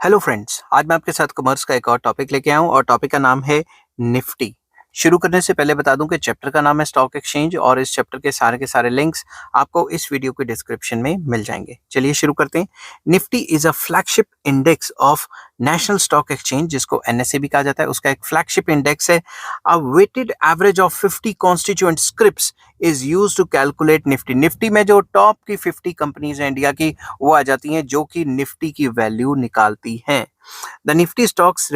Hello friends, आज मैं आपके साथ कॉमर्स का एक और टॉपिक लेके आया हूँ और टॉपिक का नाम है निफ्टी। शुरू करने से पहले बता दूं कि चैप्टर का नाम है स्टॉक एक्सचेंज और इस चैप्टर के सारे लिंक्स आपको इस वीडियो के डिस्क्रिप्शन में मिल जाएंगे। चलिए शुरू करते हैं। Nifty is a flagship index of National Stock Exchange, जिसको एनएसए भी कहा जाता है। उसका एक फ्लैगशिप इंडेक्स है। A weighted average of 50 constituent scripts is use to calculate Nifty. Nifty में जो टॉप की 50 कंपनीज हैं इंडिया की, वो आ जाती हैं जो कि निफ्टी की वैल्यू निकालती हैं। The Nifty stocks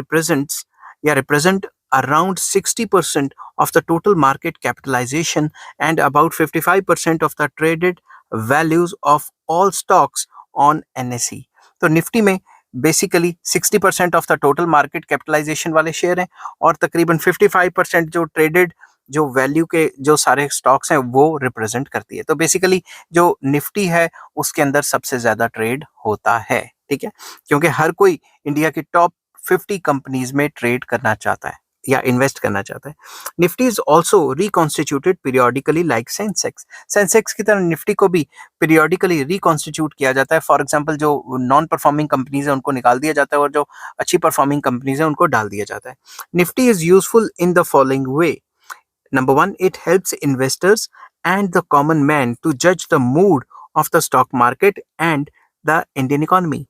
represent around 60% of the total market capitalization and about 55% of the traded values of all stocks on NSE। तो निफ्टी में basically 60% of the total market capitalization वाले शेयर हैं और तकरीबन 55% जो ट्रेडेड जो वैल्यू के जो सारे स्टॉक्स हैं वो रिप्रेजेंट करती है। तो बेसिकली जो निफ्टी है उसके अंदर सबसे ज्यादा ट्रेड होता है, ठीक है, क्योंकि हर कोई इंडिया की टॉप 50 कंपनीज में ट्रेड करना चाहता है या इन्वेस्ट करना चाहता है। Nifty is also reconstituted periodically like Sensex. Sensex की तरह निफ्टी को भी पीरियोडिकली रिकॉन्स्टिट्यूट किया जाता है। फॉर एग्जांपल जो नॉन परफॉर्मिंग कंपनीज है उनको निकाल दिया जाता है और जो अच्छी परफॉर्मिंग कंपनीज है उनको डाल दिया जाता है। Nifty is useful in the following way. Number one, it helps investors and the common man to judge the mood of the stock market and the Indian economy।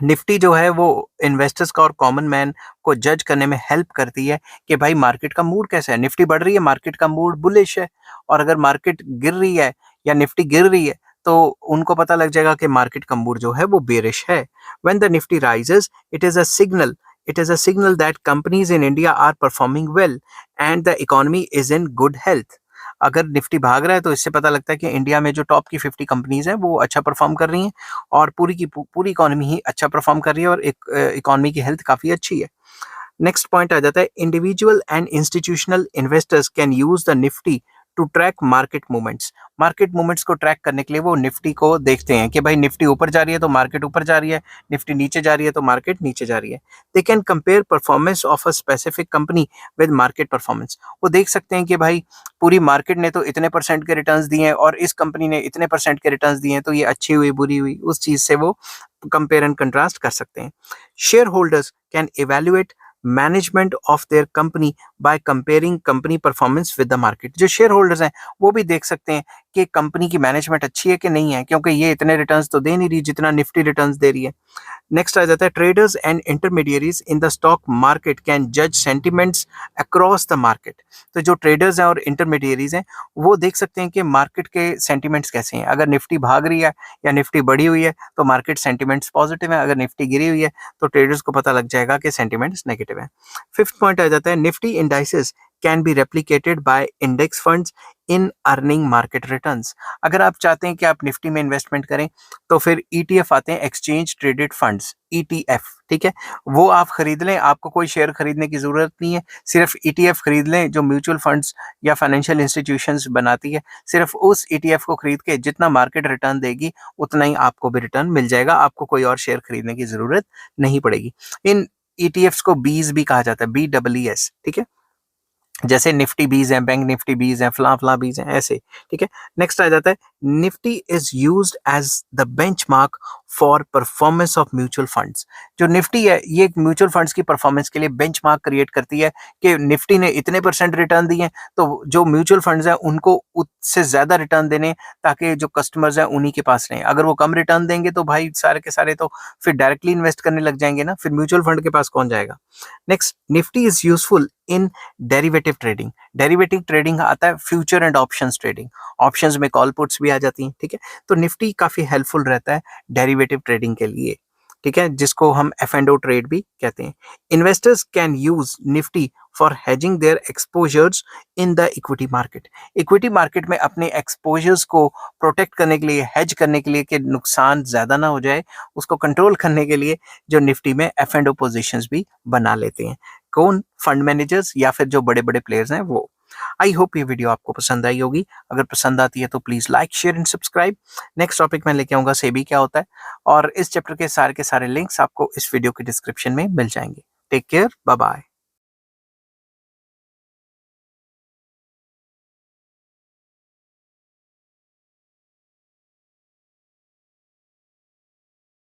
Nifty जो है वो investors का और कॉमन मैन को जज करने में help करती है कि भाई मार्केट का मूड कैसा है। निफ्टी बढ़ रही है, मार्केट का मूड बुलिश है, और अगर मार्केट गिर रही है या निफ्टी गिर रही है तो उनको पता लग जाएगा कि मार्केट का मूड जो है वो बेरिश है। When the Nifty rises it is a signal that companies in India are performing well and the economy is in good health. अगर निफ्टी भाग रहा है तो इससे पता लगता है कि इंडिया में जो टॉप की 50 कंपनीज हैं वो अच्छा परफॉर्म कर रही हैं और पूरी की पूरी इकोनॉमी ही अच्छा परफॉर्म कर रही है और इकोनॉमी की हेल्थ काफी अच्छी है। नेक्स्ट पॉइंट आ जाता है, individual and institutional investors can use the Nifty to track market movements. Market movements को ट्रैक करने के लिए वो निफ्टी को देखते हैं कि भाई निफ्टी ऊपर जा रही है तो मार्केट ऊपर जा रही है, निफ्टी नीचे जा रही है तो मार्केट नीचे जा रही है। They can compare performance of a specific company with market performance. वो देख सकते हैं कि भाई पूरी मार्केट ने तो इतने परसेंट के रिटर्न्स दिए हैं और इस कंपनी ने इतने परसेंट के रिटर्न्स दिए हैं, तो ये अच्छी हुई बुरी हुई, उस चीज से वो कंपेयर एंड कंट्रास्ट कर सकते हैं। Share holders can evaluate management of their company by comparing company performance with the market. जो शेयर होल्डर्स हैं वो भी देख सकते हैं कि कंपनी की मैनेजमेंट अच्छी है कि नहीं है, क्योंकि ये इतने रिटर्न्स तो दे नहीं रही जितना निफ्टी रिटर्न्स दे रही है। नेक्स्ट आ जाता है, traders and intermediaries in the stock market can जज सेंटिमेंट्स अक्रॉस द मार्केट। तो जो ट्रेडर्स हैं और इंटरमीडियरीज हैं वो देख सकते हैं कि मार्केट के सेंटिमेंट्स कैसे हैं। अगर निफ्टी भाग रही है या निफ्टी बढ़ी हुई है तो मार्केट सेंटिमेंट्स पॉजिटिव है, अगर निफ्टी गिरी हुई है तो ट्रेडर्स को पता लग जाएगा कि सेंटिमेंट्स नेगेटिव है। फिफ्थ पॉइंट आ जाता है, Nifty indices can be replicated by index funds in earning market returns. अगर आप चाहते हैं कि आप निफ्टी में इन्वेस्टमेंट करें तो फिर ईटीएफ आते हैं, एक्सचेंज ट्रेडेड फंड्स, ईटीएफ, ठीक है, वो आप खरीद लें। आपको कोई शेयर खरीदने की जरूरत नहीं है, सिर्फ ईटीएफ खरीद लें जो म्यूचुअल फंड्स या फाइनेंशियल इंस्टीट्यूशंस बनाती है। सिर्फ उस ईटीएफ को खरीद के जितना मार्केट रिटर्न देगी उतना ही आपको भी रिटर्न मिल जाएगा, आपको कोई और शेयर खरीदने की जरूरत नहीं पड़ेगी। इन ईटीएफ्स को बीज भी कहा जाता है, BEES, ठीक है, जैसे निफ्टी बीज हैं, बैंक निफ्टी बीज हैं, फला फला बीज हैं, ऐसे, ठीक है। नेक्स्ट आ जाता है, Nifty is used as the benchmark for performance of mutual funds. जो निफ्टी है ये म्यूचुअल फंड्स की परफॉर्मेंस के लिए बेंचमार्क क्रिएट करती है कि निफ्टी ने इतने परसेंट रिटर्न दिए हैं तो जो म्यूचुअल फंड्स हैं उनको उससे ज्यादा रिटर्न देने, ताकि जो कस्टमर्स हैं उन्हीं के पास रहें। अगर वो कम रिटर्न देंगे तो भाई सारे के सारे तो फिर डायरेक्टली इन्वेस्ट करने लग जाएंगे ना, फिर म्यूचुअल फंड के पास कौन जाएगा। Next, Nifty is useful in derivative trading. Derivative trading आता है future and options trading, options में कॉल पुट्स भी आ जाती हैं, ठीक है। तो निफ्टी काफी हेल्पफुल रहता है डेरिवेटिव ट्रेडिंग के लिए, ठीक है, जिसको हम F&O ट्रेड भी कहते हैं। Investors can use Nifty for hedging their exposures in the equity market. Equity market में अपने एक्सपोजर्स को प्रोटेक्ट करने के लिए, हेज करने के लिए कि नुकसान ज्यादा ना हो जाए, उसको कंट्रोल करने के लिए जो निफ्टी में F&O पोजीशंस भी बना लेते हैं। कौन? फंड मैनेजर्स या फिर जो बड़े बड़े प्लेयर्स हैं वो। आई होप ये वीडियो आपको पसंद आई होगी। अगर पसंद आती है तो please like, share and subscribe. Next topic मैं लेके आऊंगा सेबी क्या होता है, और इस चैप्टर के सारे लिंक्स आपको इस वीडियो के डिस्क्रिप्शन में मिल जाएंगे। Take care, bye bye.